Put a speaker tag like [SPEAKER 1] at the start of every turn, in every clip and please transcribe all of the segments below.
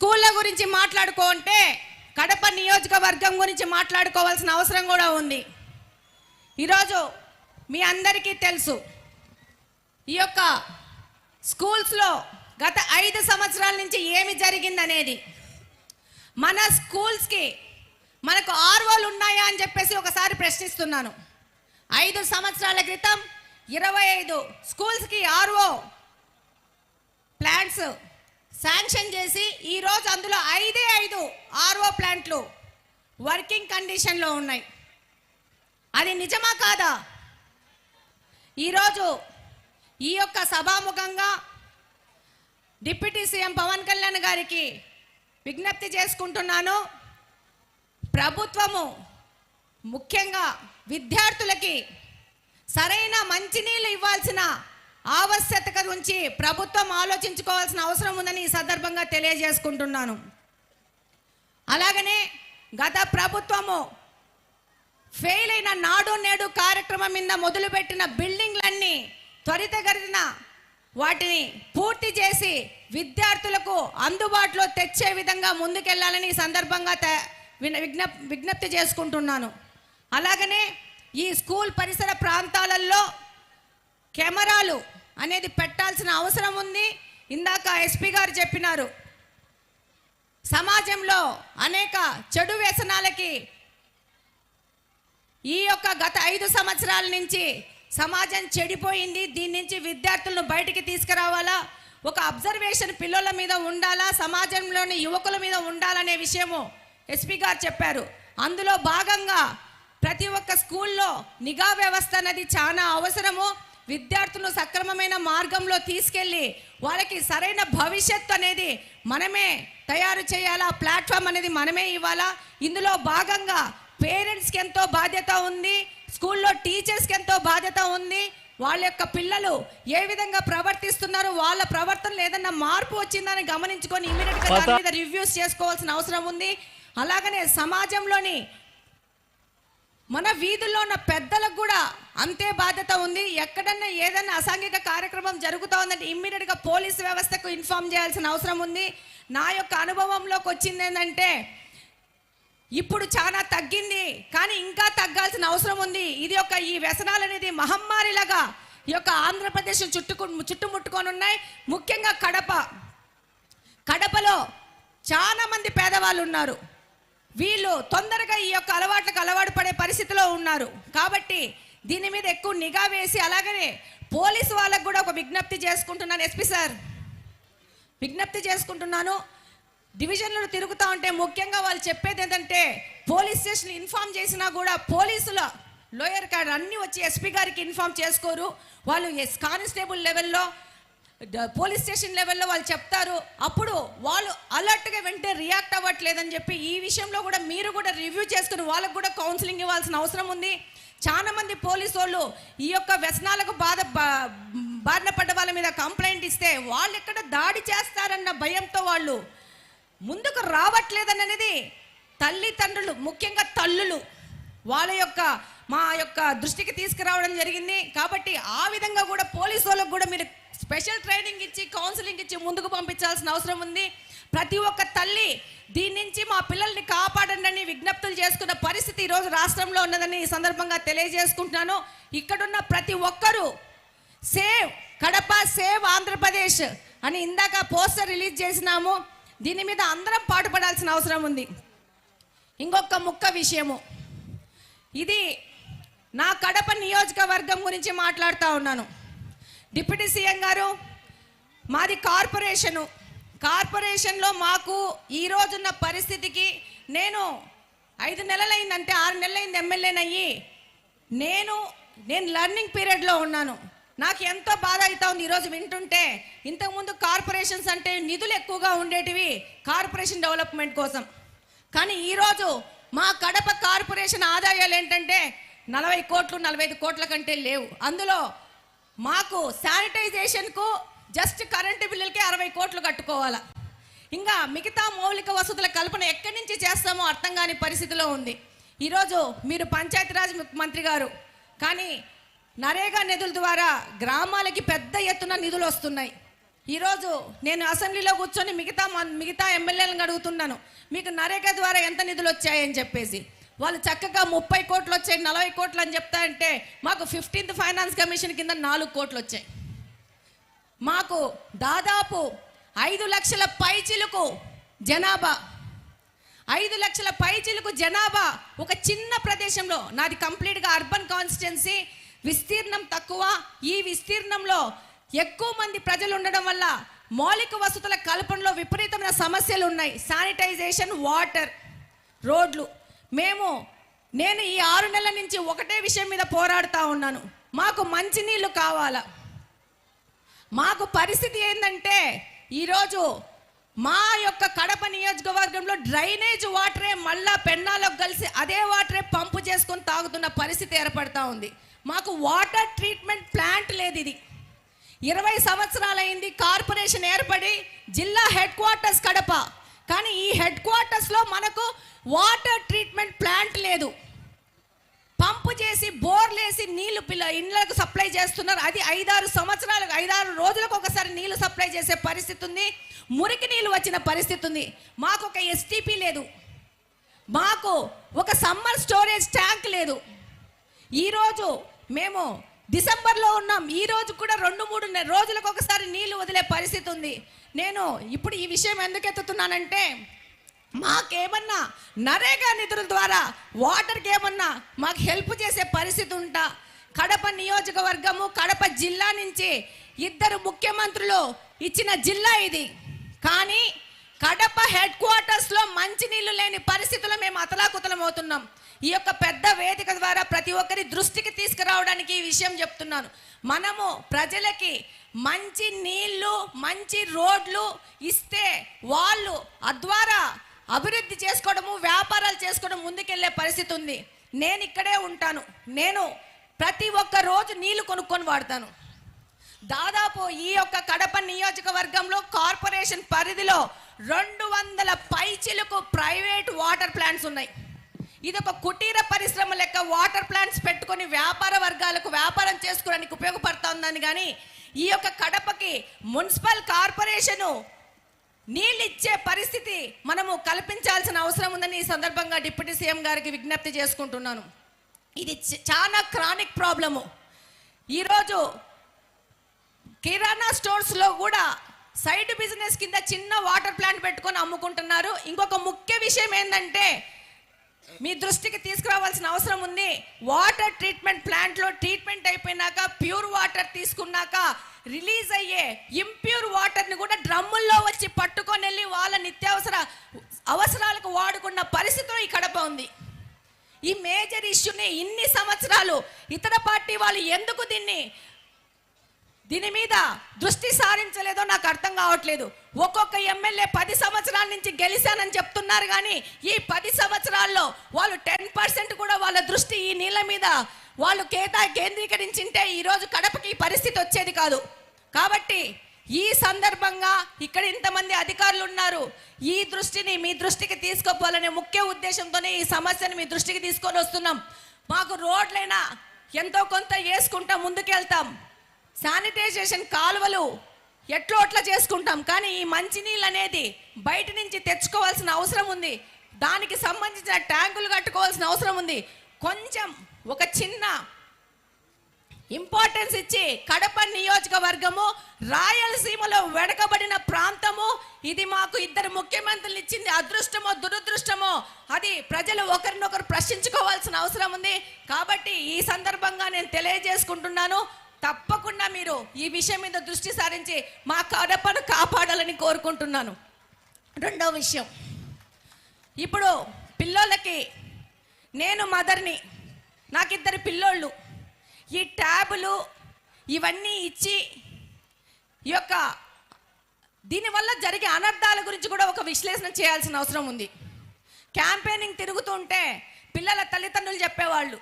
[SPEAKER 1] స్కూళ్ళ గురించి మాట్లాడుకుంటే కడప నియోజకవర్గం గురించి మాట్లాడుకోవాల్సిన అవసరం కూడా ఉంది. ఈరోజు మీ అందరికీ తెలుసు, ఈ యొక్క స్కూల్స్లో గత 5 సంవత్సరాల నుంచి ఏమి జరిగిందనేది. మన స్కూల్స్కి మనకు ఆర్ఓలు ఉన్నాయా అని చెప్పేసి ఒకసారి ప్రశ్నిస్తున్నాను. 5 సంవత్సరాల క్రితం 25 స్కూల్స్కి ఆర్ఓ ప్లాంట్స్ శాంక్షన్ చేసి ఈరోజు అందులో 5 ఆర్ఓ ప్లాంట్లు వర్కింగ్ కండిషన్లో ఉన్నాయి. అది నిజమా కాదా? ఈరోజు ఈ యొక్క సభాముఖంగా డిప్యూటీ సీఎం పవన్ కళ్యాణ్ గారికి విజ్ఞప్తి చేసుకుంటున్నాను. ప్రభుత్వము ముఖ్యంగా విద్యార్థులకి సరైన మంచినీళ్ళు ఇవ్వాల్సిన ఆవశ్యకత గురించి ప్రభుత్వం ఆలోచించుకోవాల్సిన అవసరం ఉందని ఈ సందర్భంగా తెలియజేసుకుంటున్నాను. అలాగనే గత ప్రభుత్వము ఫెయిల్ అయిన నాడు నేడు కార్యక్రమం మీద మొదలుపెట్టిన బిల్డింగ్లన్నీ త్వరితగతిన వాటిని పూర్తి చేసి విద్యార్థులకు అందుబాటులో తెచ్చే విధంగా ముందుకెళ్లాలని ఈ సందర్భంగా విజ్ఞప్తి చేసుకుంటున్నాను. అలాగనే ఈ స్కూల్ పరిసర ప్రాంతాలలో కెమెరాలు అనేది పెట్టాల్సిన అవసరం ఉంది. ఇందాక ఎస్పీ గారు చెప్పినారు, సమాజంలో అనేక చెడు వ్యసనాలకి ఈ యొక్క గత 5 సంవత్సరాల నుంచి సమాజం చెడిపోయింది. దీని నుంచి విద్యార్థులను బయటికి తీసుకురావాలా, ఒక అబ్జర్వేషన్ పిల్లల మీద ఉండాలా, సమాజంలోని యువకుల మీద ఉండాలనే విషయము ఎస్పీ గారు చెప్పారు. అందులో భాగంగా ప్రతి ఒక్క స్కూల్లో నిఘా వ్యవస్థ అనేది చాలా అవసరము. విద్యార్థులను సక్రమమైన మార్గంలో తీసుకెళ్ళి వాళ్ళకి సరైన భవిష్యత్తు అనేది మనమే తయారు చేయాలా, ప్లాట్ఫామ్ అనేది మనమే ఇవ్వాలా. ఇందులో భాగంగా పేరెంట్స్కి ఎంతో బాధ్యత ఉంది, స్కూల్లో టీచర్స్కి ఎంతో బాధ్యత ఉంది. వాళ్ళ యొక్క పిల్లలు ఏ విధంగా ప్రవర్తిస్తున్నారు, వాళ్ళ ప్రవర్తనలో ఏదన్నా మార్పు వచ్చిందని గమనించుకొని ఇమీడియట్గా దాని మీద రివ్యూస్ చేసుకోవాల్సిన అవసరం ఉంది. అలాగనే సమాజంలోని మన వీధుల్లో ఉన్న పెద్దలకు కూడా అంతే బాధ్యత ఉంది. ఎక్కడన్నా ఏదన్నా అసాంఘిక కార్యక్రమం జరుగుతూ ఉందంటే ఇమ్మీడియట్గా పోలీసు వ్యవస్థకు ఇన్ఫార్మ్ చేయాల్సిన అవసరం ఉంది. నా యొక్క అనుభవంలోకి వచ్చింది ఏంటంటే ఇప్పుడు చాలా తగ్గింది, కానీ ఇంకా తగ్గాల్సిన అవసరం ఉంది. ఇది ఒక ఈ వ్యసనాలు అనేది మహమ్మారిలాగా ఈ యొక్క ఆంధ్రప్రదేశ్ చుట్టుముట్టుకొని ఉన్నాయి. ముఖ్యంగా కడపలో చాలా మంది పేదవాళ్ళు ఉన్నారు. వీళ్ళు తొందరగా ఈ యొక్క అలవాట్లకు అలవాటు పడే పరిస్థితిలో ఉన్నారు. కాబట్టి దీని మీద ఎక్కువ నిఘా వేసి, అలాగనే పోలీసు వాళ్ళకు కూడా ఒక విజ్ఞప్తి చేసుకుంటున్నాను. ఎస్పీ సార్, విజ్ఞప్తి చేసుకుంటున్నాను. డివిజన్లు తిరుగుతూ ఉంటే ముఖ్యంగా వాళ్ళు చెప్పేది ఏంటంటే పోలీస్ స్టేషన్ ఇన్ఫార్మ్ చేసినా కూడా పోలీసుల లోయర్ కార్డ్ అన్నీ వచ్చి ఎస్పీ గారికి ఇన్ఫార్మ్ చేసుకోరు. వాళ్ళు కానిస్టేబుల్ లెవెల్లో, పోలీస్ స్టేషన్ లెవెల్లో వాళ్ళు చెప్తారు. అప్పుడు వాళ్ళు అలర్ట్గా వెంటనే రియాక్ట్ అవ్వట్లేదని చెప్పి ఈ విషయంలో కూడా మీరు కూడా రివ్యూ చేసుకుని వాళ్ళకు కూడా కౌన్సిలింగ్ ఇవ్వాల్సిన అవసరం ఉంది. చాలా మంది పోలీసు వాళ్ళు ఈ యొక్క వ్యసనాలకు బారిన పడ్డ వాళ్ళ మీద కంప్లైంట్ ఇస్తే వాళ్ళు ఎక్కడ దాడి చేస్తారన్న భయంతో వాళ్ళు ముందుకు రావట్లేదనేది తల్లిదండ్రులు, ముఖ్యంగా తల్లులు మా యొక్క దృష్టికి తీసుకురావడం జరిగింది. కాబట్టి ఆ విధంగా కూడా పోలీసు వాళ్ళకు కూడా మీరు స్పెషల్ ట్రైనింగ్ ఇచ్చి కౌన్సిలింగ్ ఇచ్చి ముందుకు పంపించాల్సిన అవసరం ఉంది. ప్రతి ఒక్క తల్లి దీని నుంచి మా పిల్లల్ని కాపాడండి అని విజ్ఞప్తులు చేసుకున్న పరిస్థితి ఈరోజు రాష్ట్రంలో ఉన్నదని ఈ సందర్భంగా తెలియజేసుకుంటున్నాను. ఇక్కడున్న ప్రతి ఒక్కరూ సేవ్ కడప, సేవ్ ఆంధ్రప్రదేశ్ అని ఇందాక పోస్టర్ రిలీజ్ చేసినాము. దీని మీద అందరం పాటుపడాల్సిన అవసరం ఉంది. ఇంకొక ముఖ్య విషయము, ఇది నా కడప నియోజకవర్గం గురించి మాట్లాడుతూ ఉన్నాను. డిప్యూటీ సీఎం గారు, మాది కార్పొరేషన్లో మాకు ఈ రోజున్న పరిస్థితికి నేను 5 నెలలైందంటే 6 నెలలైంది ఎమ్మెల్యేనయ్యి. నేను లర్నింగ్ పీరియడ్లో ఉన్నాను. నాకు ఎంతో బాధ అవుతా ఉంది ఈరోజు వింటుంటే. ఇంతకుముందు కార్పొరేషన్స్ అంటే నిధులు ఎక్కువగా ఉండేటివి కార్పొరేషన్ డెవలప్మెంట్ కోసం. కానీ ఈరోజు మా కడప కార్పొరేషన్ ఆదాయాలు ఏంటంటే 40 కోట్లు 45 కోట్ల కంటే లేవు. అందులో మాకు శానిటైజేషన్కు జస్ట్ కరెంటు బిల్లులకి 60 కోట్లు కట్టుకోవాలా. ఇంకా మిగతా మౌలిక వసతుల కల్పన ఎక్కడి నుంచి చేస్తామో అర్థం కాని పరిస్థితిలో ఉంది. ఈరోజు మీరు పంచాయతీరాజ్ మంత్రి గారు, కానీ నరేగా నిధుల ద్వారా గ్రామాలకి పెద్ద ఎత్తున నిధులు వస్తున్నాయి. ఈరోజు నేను అసెంబ్లీలో కూర్చొని మిగతా ఎమ్మెల్యేలను అడుగుతున్నాను, మీకు నరేగా ద్వారా ఎంత నిధులు వచ్చాయని చెప్పేసి. వాళ్ళు చక్కగా 30 కోట్లు వచ్చాయి, 40 కోట్లు అని చెప్తా అంటే మాకు 15th ఫైనాన్స్ కమిషన్ కింద 4 కోట్లు వచ్చాయి. మాకు దాదాపు 5 లక్షల పైచిలుకు జనాభా, 5 లక్షల పైచిలుకు జనాభా ఒక చిన్న ప్రదేశంలో. నాది కంప్లీట్గా అర్బన్ కాన్స్టిట్యున్సీ, విస్తీర్ణం తక్కువ. ఈ విస్తీర్ణంలో ఎక్కువ మంది ప్రజలు ఉండడం వల్ల మౌలిక వసతుల కల్పనలో విపరీతమైన సమస్యలు ఉన్నాయి. శానిటైజేషన్, వాటర్, రోడ్లు. నేను ఈ 6 నెలల నుంచి ఒకటే విషయం మీద పోరాడుతూ ఉన్నాను, మాకు మంచినీళ్ళు కావాలా. మాకు పరిస్థితి ఏంటంటే ఈరోజు మా యొక్క కడప నియోజకవర్గంలో డ్రైనేజ్ వాటరే మళ్ళా పెన్నాలోకి కలిసి అదే వాటరే పంపు చేసుకొని తాగుతున్న పరిస్థితి ఏర్పడతా ఉంది. మాకు వాటర్ ట్రీట్మెంట్ ప్లాంట్ లేదు. ఇది 20 సంవత్సరాలైంది కార్పొరేషన్ ఏర్పడి, జిల్లా హెడ్ క్వార్టర్స్ కడప, కానీ ఈ హెడ్ క్వార్టర్స్లో మనకు వాటర్ ట్రీట్మెంట్ ప్లాంట్ లేదు. పంపు చేసి బోర్లేసి నీళ్లు ఇళ్ళకు సప్లై చేస్తున్నారు. అది 5-6 రోజులకు ఒకసారి నీళ్లు సప్లై చేసే పరిస్థితి ఉంది. మురికి నీళ్ళు వచ్చిన పరిస్థితి ఉంది. మాకు ఒక ఎస్టీపీ లేదు, మాకు ఒక సమ్మర్ స్టోరేజ్ ట్యాంక్ లేదు. ఈరోజు మేము డిసెంబర్లో ఉన్నాం, ఈ రోజు కూడా 2-3 రోజులకు ఒకసారి నీళ్లు వదిలే పరిస్థితి ఉంది. నేను ఇప్పుడు ఈ విషయం ఎందుకు ఎత్తుతున్నానంటే, మాకేమన్నా నరేగా నిధుల ద్వారా వాటర్కి ఏమన్నా మాకు హెల్ప్ చేసే పరిస్థితి ఉంటా. కడప నియోజకవర్గము, కడప జిల్లా నుంచి 2 ముఖ్యమంత్రులు ఇచ్చిన జిల్లా ఇది. కానీ కడప హెడ్ క్వార్టర్స్లో మంచినీళ్ళు లేని పరిస్థితుల్లో మేము అతలాకుతలం అవుతున్నాం. ఈ యొక్క పెద్ద వేదిక ద్వారా ప్రతి ఒక్కరి దృష్టికి తీసుకురావడానికి ఈ విషయం చెప్తున్నాను. మనము ప్రజలకి మంచి నీళ్లు, మంచి రోడ్లు ఇస్తే వాళ్ళు అద్వారా అభివృద్ధి చేసుకోవడము, వ్యాపారాలు చేసుకోవడం ముందుకెళ్లే పరిస్థితి ఉంది. నేను ఇక్కడే ఉంటాను, నేను ప్రతి ఒక్క రోజు నీళ్లు కొనుక్కొని వాడతాను. దాదాపు ఈ యొక్క కడప నియోజకవర్గంలో కార్పొరేషన్ పరిధిలో 200 పైచిలకు ప్రైవేట్ వాటర్ ప్లాంట్స్ ఉన్నాయి. ఇది ఒక కుటీర పరిశ్రమ లెక్క వాటర్ ప్లాంట్స్ పెట్టుకొని వ్యాపార వర్గాలకు వ్యాపారం చేసుకోవడానికి ఉపయోగపడుతుందని. కానీ ఈ యొక్క కడపకి మున్సిపల్ కార్పొరేషను నీళ్ళు ఇచ్చే పరిస్థితి మనము కల్పించాల్సిన అవసరం ఉందని ఈ సందర్భంగా డిప్యూటీ సీఎం గారికి విజ్ఞప్తి చేసుకుంటున్నాను. ఇది చాలా క్రానిక్ ప్రాబ్లము. ఈరోజు కిరాణా స్టోర్స్లో కూడా సైడ్ బిజినెస్ కింద చిన్న వాటర్ ప్లాంట్ పెట్టుకొని అమ్ముకుంటున్నారు. ఇంకొక ముఖ్య విషయం ఏంటంటే, మీ దృష్టికి తీసుకురావాల్సిన అవసరం ఉంది. వాటర్ ట్రీట్మెంట్ ప్లాంట్లో ట్రీట్మెంట్ అయిపోయినాక ప్యూర్ వాటర్ తీసుకున్నాక రిలీజ్ అయ్యే ఇంప్యూర్ వాటర్ని కూడా డ్రమ్ముల్లో వచ్చి పట్టుకొని వెళ్ళి వాళ్ళ నిత్యావసర అవసరాలకు వాడుకున్న పరిస్థితిలో ఈ కడప ఉంది. ఈ మేజర్ ఇష్యూని ఇన్ని సంవత్సరాలు ఇతర పార్టీ వాళ్ళు ఎందుకు దీని మీద దృష్టి సారించలేదో నాకు అర్థం కావట్లేదు. ఒక్కొక్క ఎమ్మెల్యే 10 సంవత్సరాల నుంచి గెలిచానని చెప్తున్నారు, కానీ ఈ 10 సంవత్సరాల్లో వాళ్ళు 10% కూడా వాళ్ళ దృష్టి ఈ నీళ్ళ మీద వాళ్ళు కేంద్రీకరించింటే ఈరోజు కడపకి ఈ పరిస్థితి వచ్చేది కాదు. కాబట్టి ఈ సందర్భంగా ఇక్కడ ఇంతమంది అధికారులు ఉన్నారు, ఈ దృష్టిని మీ దృష్టికి తీసుకోవాలనే ముఖ్య ఉద్దేశంతోనే ఈ సమస్యను మీ దృష్టికి తీసుకొని వస్తున్నాం. మాకు రోడ్లైనా ఎంతో కొంత వేసుకుంటాం, ముందుకెళ్తాం. శానిటైజేషన్ కాలువలు ఎట్లో అట్లా చేసుకుంటాం, కానీ ఈ మంచినీళ్ళు అనేది బయట నుంచి తెచ్చుకోవాల్సిన అవసరం ఉంది. దానికి సంబంధించిన ట్యాంకులు కట్టుకోవాల్సిన అవసరం ఉంది. కొంచెం ఒక చిన్న ఇంపార్టెన్స్ ఇచ్చి కడప నియోజకవర్గము రాయలసీమలో వెడకబడిన ప్రాంతము, ఇది మాకు 2 ముఖ్యమంత్రులు ఇచ్చింది అదృష్టమో దురదృష్టమో అది ప్రజలు ఒకరినొకరు ప్రశ్నించుకోవాల్సిన అవసరం ఉంది. కాబట్టి ఈ సందర్భంగా నేను తెలియజేసుకుంటున్నాను, తప్పకుండా మీరు ఈ విషయం మీద దృష్టి సారించి మా కడపను కాపాడాలని కోరుకుంటున్నాను. రెండో విషయం, ఇప్పుడు పిల్లోళ్ళకి, నేను మదర్ని, నాకు 2 పిల్లోళ్ళు, ఈ ట్యాబులు ఇవన్నీ ఇచ్చి ఈ యొక్క దీనివల్ల జరిగే అనర్థాల గురించి కూడా ఒక విశ్లేషణ చేయాల్సిన అవసరం ఉంది. క్యాంపెయినింగ్ తిరుగుతుంటే పిల్లల తల్లిదండ్రులు చెప్పేవాళ్ళు,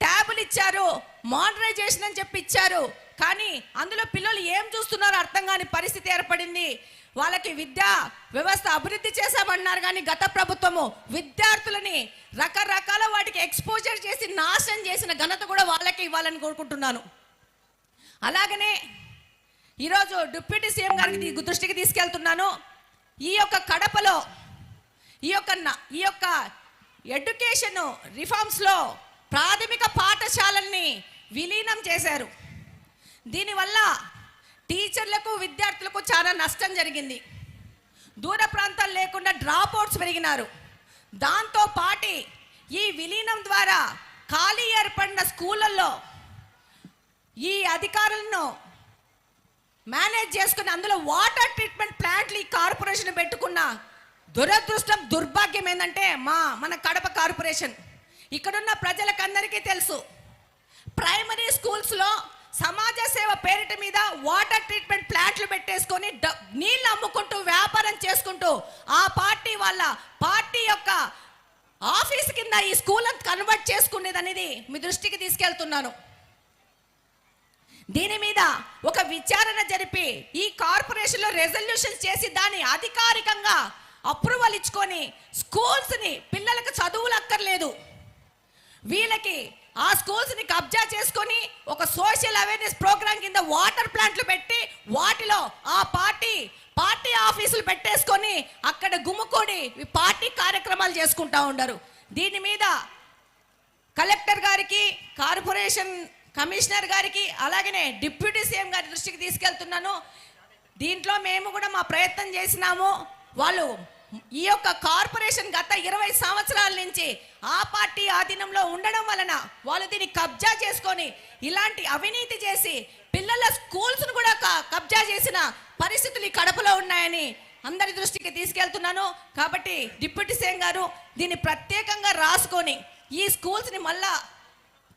[SPEAKER 1] ట్యాబులు ఇచ్చారు, మోడరైజేషన్ అని చెప్పి ఇచ్చారు, కానీ అందులో పిల్లలు ఏం చూస్తున్నారో అర్థం కాని పరిస్థితి ఏర్పడింది. వాళ్ళకి విద్యా వ్యవస్థ అభివృద్ధి చేశామన్నారు, కానీ గత ప్రభుత్వము విద్యార్థులని రకరకాల వాటికి ఎక్స్పోజర్ చేసి నాశనం చేసిన ఘనత కూడా వాళ్ళకి ఇవ్వాలని కోరుకుంటున్నాను. అలాగనే ఈరోజు డిప్యూటీ సీఎం గారికి దృష్టికి తీసుకెళ్తున్నాను. ఈ యొక్క కడపలో ఈ యొక్క ఎడ్యుకేషన్ రిఫార్మ్స్లో ప్రాథమిక పాఠశాలల్ని విలీనం చేశారు. దీనివల్ల టీచర్లకు విద్యార్థులకు చాలా నష్టం జరిగింది. దూర ప్రాంతాలు లేకుండా డ్రాప్ అవుట్స్ పెరిగినారు. దాంతో పాటు ఈ విలీనం ద్వారా ఖాళీ ఏర్పడిన స్కూళ్ళల్లో ఈ అధికారులను మేనేజ్ చేసుకుని అందులో వాటర్ ట్రీట్మెంట్ ప్లాంట్లు ఈ కార్పొరేషన్ పెట్టుకున్న దురదృష్టం దుర్భాగ్యం ఏంటంటే మన కడప కార్పొరేషన్ ఇక్కడున్న ప్రజలకందరికీ తెలుసు. ప్రైమరీ స్కూల్స్లో సమాజ సేవ పేరిట మీద వాటర్ ట్రీట్మెంట్ ప్లాంట్లు పెట్టేసుకొని నీళ్ళు అమ్ముకుంటూ వ్యాపారం చేసుకుంటూ ఆ పార్టీ యొక్క ఆఫీస్ కింద ఈ స్కూల్ కన్వర్ట్ చేసుకునేది అనేది మీ దృష్టికి తీసుకెళ్తున్నాను. దీని మీద ఒక విచారణ జరిపి ఈ కార్పొరేషన్లో రెజల్యూషన్ చేసి దాన్ని అధికారికంగా అప్రూవల్ ఇచ్చుకొని స్కూల్స్ని పిల్లలకు చదువులు అక్కర్లేదు, వీళ్ళకి ఆ స్కూల్స్ని కబ్జా చేసుకొని ఒక సోషల్ అవేర్నెస్ ప్రోగ్రామ్ కింద వాటర్ ప్లాంట్లు పెట్టి వాటిలో ఆ పార్టీ ఆఫీసులు పెట్టేసుకొని అక్కడ గుమ్ముకొని పార్టీ కార్యక్రమాలు చేసుకుంటా ఉండరు. దీని మీద కలెక్టర్ గారికి, కార్పొరేషన్ కమిషనర్ గారికి, అలాగనే డిప్యూటీ సీఎం గారి దృష్టికి తీసుకెళ్తున్నాను. దీంట్లో మేము కూడా మా ప్రయత్నం చేసినాము. వాళ్ళు ఈ యొక్క కార్పొరేషన్ గత 20 సంవత్సరాల నుంచి ఆ పార్టీ ఆధీనంలో ఉండడం వలన వాళ్ళు దీన్ని కబ్జా చేసుకొని ఇలాంటి అవినీతి చేసి పిల్లల స్కూల్స్ను కూడా కబ్జా చేసిన పరిస్థితులు ఈ కడపలో ఉన్నాయని అందరి దృష్టికి తీసుకెళ్తున్నాను. కాబట్టి డిప్యూటీ సీఎం గారు దీన్ని ప్రత్యేకంగా రాసుకొని ఈ స్కూల్స్ని మళ్ళా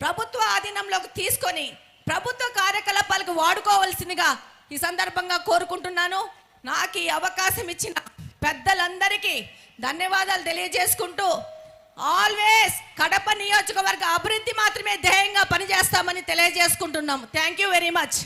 [SPEAKER 1] ప్రభుత్వ ఆధీనంలోకి తీసుకొని ప్రభుత్వ కార్యకలాపాలకు వాడుకోవాల్సిందిగా ఈ సందర్భంగా కోరుకుంటున్నాను. నాకు ఈ అవకాశం ఇచ్చిన పెద్దలందరికీ ధన్యవాదాలు తెలియజేసుకుంటూ ఆల్వేస్ కడప నియోజకవర్గ అభివృద్ధి మాత్రమే ధ్యేయంగా పనిచేస్తామని తెలియజేసుకుంటున్నాం. Thank you very much.